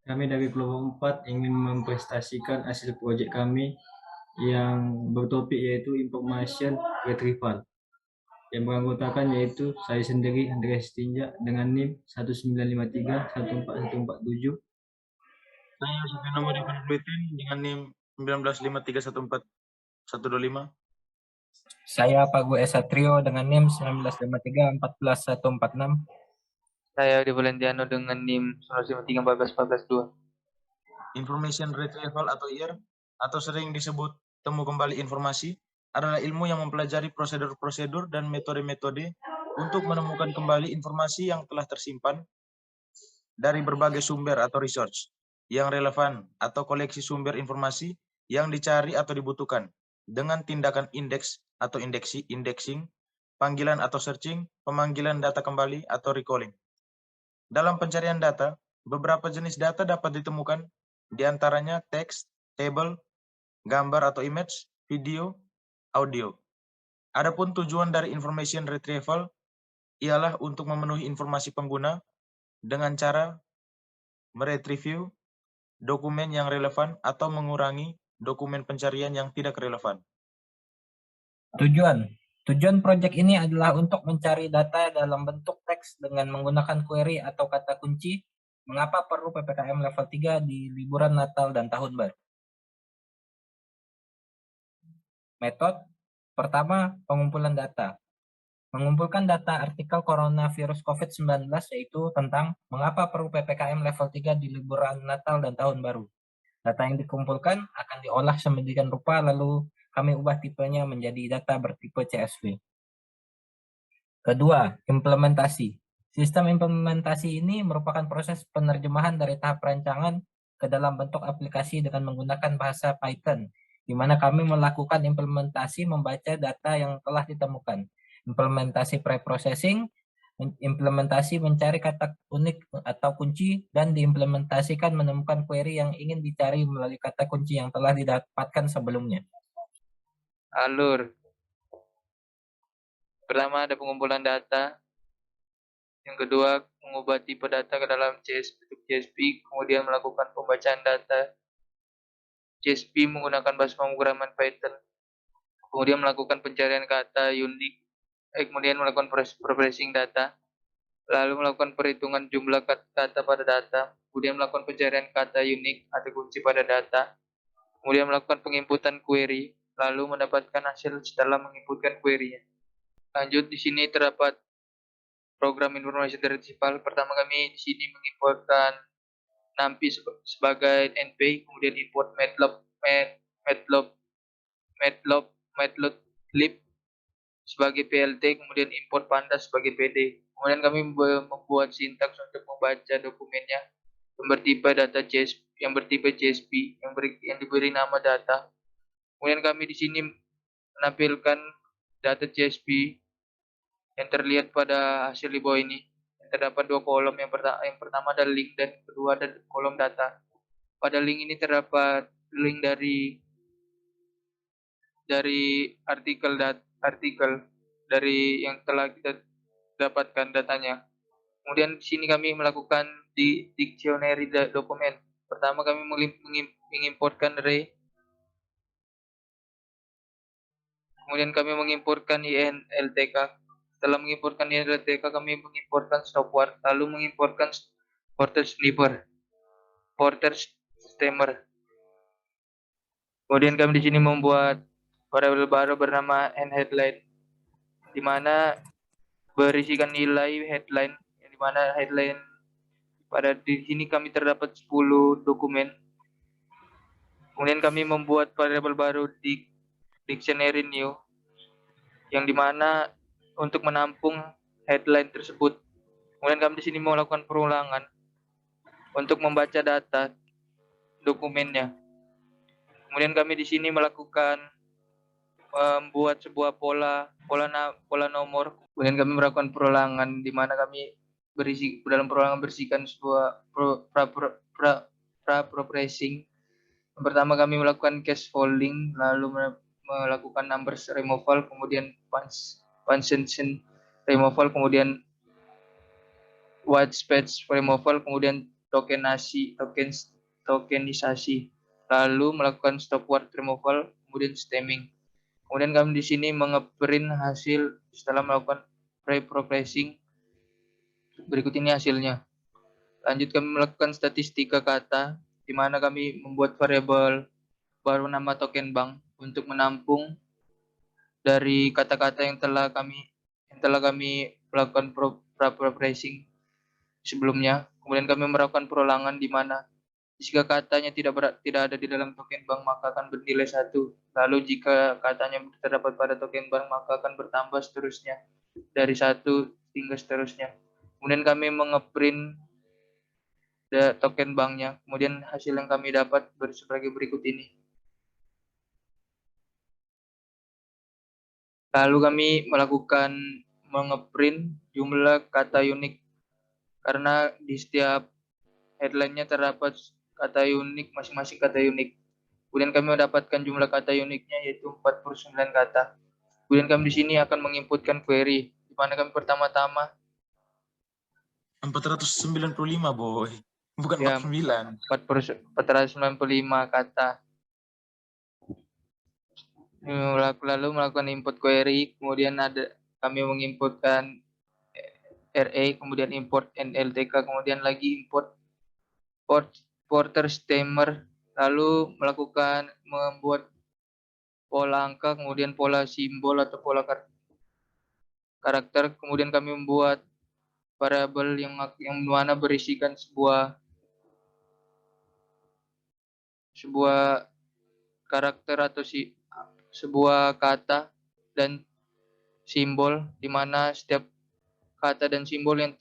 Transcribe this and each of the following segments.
Kami dari kelompok 4 ingin mempresentasikan hasil proyek kami yang bertopik yaitu information retrieval. Yang beranggotakan yaitu saya sendiri Andreas Tinja dengan NIM 1953 14147. Saya Sufyan Nomor Irfan Kulitin dengan NIM 1953141125. Saya Pagu Esatrio dengan NIM 1953 14146. Saya Adi Valentiano dengan NIM 1953 Information retrieval atau IR atau sering disebut temu kembali informasi adalah ilmu yang mempelajari prosedur-prosedur dan metode-metode untuk menemukan kembali informasi yang telah tersimpan dari berbagai sumber atau research yang relevan atau koleksi sumber informasi yang dicari atau dibutuhkan dengan tindakan indeks atau indexing, panggilan atau searching, pemanggilan data kembali atau recalling. Dalam pencarian data, beberapa jenis data dapat ditemukan, di antaranya teks, table, gambar atau image, video, audio. Adapun tujuan dari information retrieval ialah untuk memenuhi informasi pengguna dengan cara meretrieve dokumen yang relevan atau mengurangi dokumen pencarian yang tidak relevan. Tujuan proyek ini adalah untuk mencari data dalam bentuk teks dengan menggunakan query atau kata kunci. Mengapa perlu PPKM level 3 di liburan Natal dan Tahun Baru? Metode pertama, pengumpulan data. Mengumpulkan data artikel coronavirus COVID-19 yaitu tentang mengapa perlu PPKM level 3 di liburan Natal dan Tahun Baru. Data yang dikumpulkan akan diolah sedemikian rupa lalu kami ubah tipenya menjadi data bertipe CSV. Kedua, implementasi. Sistem implementasi ini merupakan proses penerjemahan dari tahap perancangan ke dalam bentuk aplikasi dengan menggunakan bahasa Python, di mana kami melakukan implementasi membaca data yang telah ditemukan. Implementasi pre-processing, implementasi mencari kata unik atau kunci, dan diimplementasikan menemukan query yang ingin dicari melalui kata kunci yang telah didapatkan sebelumnya. Alur. Pertama ada pengumpulan data. Yang kedua, mengubah tipe data ke dalam CSV, kemudian melakukan pembacaan data CSV menggunakan bahasa pemrograman Python. Kemudian melakukan pencarian kata unik, kemudian melakukan processing data, lalu melakukan perhitungan jumlah kata pada data, kemudian melakukan pencarian kata unik atau kunci pada data, kemudian melakukan penginputan query, lalu mendapatkan hasil setelah menginputkan query-nya. Lanjut, di sini terdapat program informasi retrieval. Pertama kami di sini mengimportkan NumPy sebagai NP, kemudian import matplotlib sebagai PLT, kemudian import pandas sebagai PD. Kemudian kami membuat sintaks untuk membaca dokumennya yang bertipe CSV yang diberi nama data. Kemudian kami di sini menampilkan data CSV yang terlihat pada hasil di bawah ini. Yang terdapat dua kolom, yang pertama ada link dan kedua ada kolom data. Pada link ini terdapat link dari artikel dari yang telah kita dapatkan datanya. Kemudian di sini kami melakukan di dictionary dokumen. Pertama kami mengimportkan array. Kemudian kami mengimportkan INLTK. Setelah mengimportkan INLTK, kami mengimportkan stopwatch, lalu mengimportkan porter stemmer. Kemudian kami di sini membuat variabel baru bernama nHeadline, di mana berisikan nilai headline, yang di mana headline pada di sini kami terdapat 10 dokumen. Kemudian kami membuat variabel baru di dictionary new, yang di mana untuk menampung headline tersebut. Kemudian kami di sini melakukan perulangan untuk membaca data dokumennya. Kemudian kami di sini melakukan membuat sebuah pola nomor. Kemudian kami melakukan perulangan di mana kami dalam perulangan berisikan sebuah processing. Yang pertama kami melakukan case folding, lalu melakukan numbers removal, kemudian function removal, kemudian white space removal, kemudian tokenisasi, lalu melakukan stop word removal, kemudian stemming. Kemudian kami di sini mengeprint hasil setelah melakukan pre-processing. Berikut ini hasilnya. Lanjut kami melakukan statistika kata, di mana kami membuat variabel baru nama token bank untuk menampung dari kata-kata yang telah kami melakukan pre-processing sebelumnya. Kemudian kami melakukan perulangan di mana jika katanya tidak ada di dalam token bank maka akan bernilai 1. Lalu jika katanya terdapat pada token bank maka akan bertambah seterusnya dari 1 hingga seterusnya. Kemudian kami mengeprint token banknya. Kemudian hasil yang kami dapat sebagai berikut ini. Lalu kami melakukan mengeprint jumlah kata unik karena di setiap headline-nya terdapat kata unik, masing-masing kata unik. Kemudian kami mendapatkan jumlah kata uniknya yaitu 49 kata. Kemudian kami di sini akan menginputkan query, di mana kami pertama-tama 495 boy, bukan ya, 49. 495 kata. Lalu melakukan input query, kemudian kami menginputkan RA, kemudian import NLTK, kemudian lagi import porter stemmer, lalu membuat pola angka, kemudian pola simbol atau pola karakter, kemudian kami membuat variabel yang mana berisikan sebuah karakter atau sebuah kata dan simbol, di mana setiap kata dan simbol yang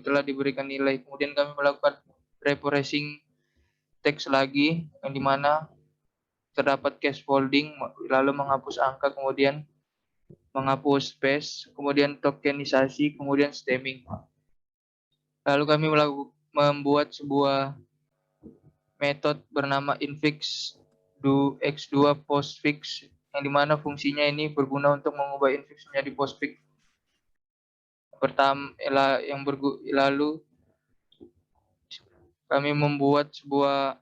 telah diberikan nilai. Kemudian kami melakukan reprocessing teks lagi, yang dimana terdapat case folding, lalu menghapus angka, kemudian menghapus space, kemudian tokenisasi, kemudian stemming. Lalu kami membuat sebuah metode bernama infix do x2 postfix, yang dimana fungsinya ini berguna untuk mengubah infix menjadi postfix. Lalu kami membuat sebuah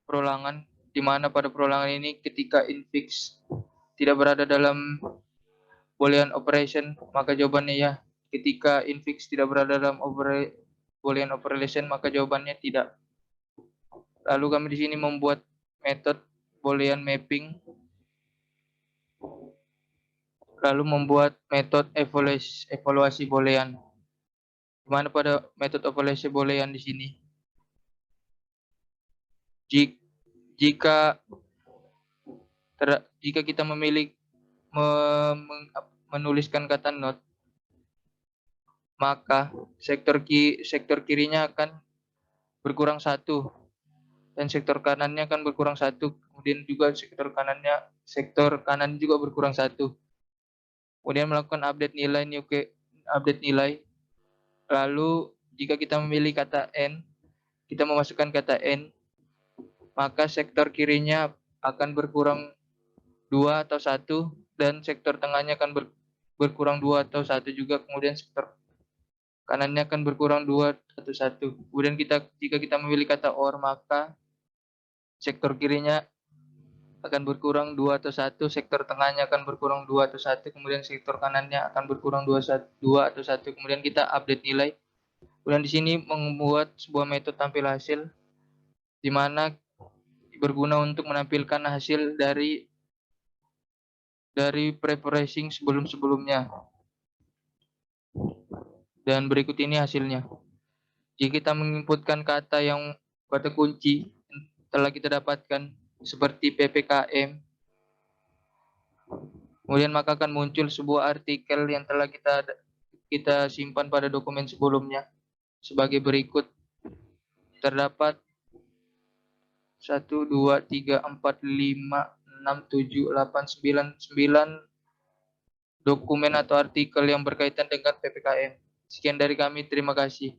perulangan, di mana pada perulangan ini ketika infix tidak berada dalam boolean operation maka jawabannya ya. Ketika infix tidak berada dalam boolean operation maka jawabannya tidak. Lalu kami di sini membuat metode boolean mapping, lalu membuat metode evaluasi boolean, di mana pada metode evaluasi boolean di sini jika kita memilih menuliskan kata not, maka sektor kirinya akan berkurang 1 dan sektor kanannya akan berkurang 1. Kemudian juga sektor kanan juga berkurang 1. Kemudian melakukan update nilai. Lalu jika kita memilih kata n, kita memasukkan kata n, maka sektor kirinya akan berkurang 2 atau 1 dan sektor tengahnya akan berkurang 2 atau 1 juga. Kemudian sektor kanannya akan berkurang 2 atau 1. Kemudian jika kita memilih kata or, maka sektor kirinya akan berkurang 2 atau 1, sektor tengahnya akan berkurang 2 atau 1, kemudian sektor kanannya akan berkurang 2 atau 1. Kemudian kita update nilai. Kemudian di sini membuat sebuah metode tampil hasil, di mana berguna untuk menampilkan hasil dari pre-processing sebelum-sebelumnya. Dan berikut ini hasilnya. Jika kita menginputkan kata kunci yang telah kita dapatkan seperti PPKM, kemudian maka akan muncul sebuah artikel yang telah kita simpan pada dokumen sebelumnya sebagai berikut. Terdapat 1, 2, 3, 4, 5, 6, 7, 8, 9 dokumen atau artikel yang berkaitan dengan PPKM. Sekian dari kami, terima kasih.